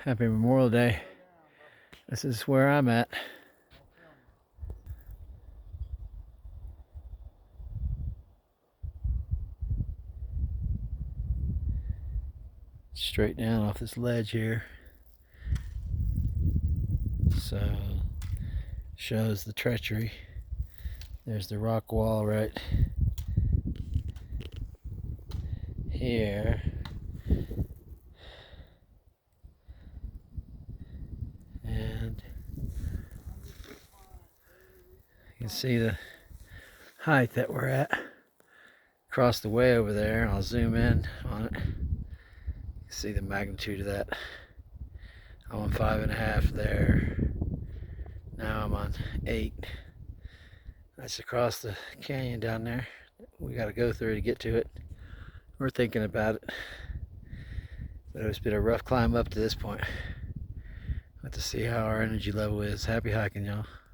Happy Memorial Day. This is where I'm at. Straight down off this ledge here. So, shows the treachery. There's the rock wall right here. And you can see the height that we're at. Across the way over there, I'll zoom in on it. You can see the magnitude of that. I'm on 5.5 there. Now I'm on 8. That's across the canyon down there. We got to go through to get to it. We're thinking about it. But it's been a rough climb up to this point. Let's see how our energy level is. Happy hiking, y'all.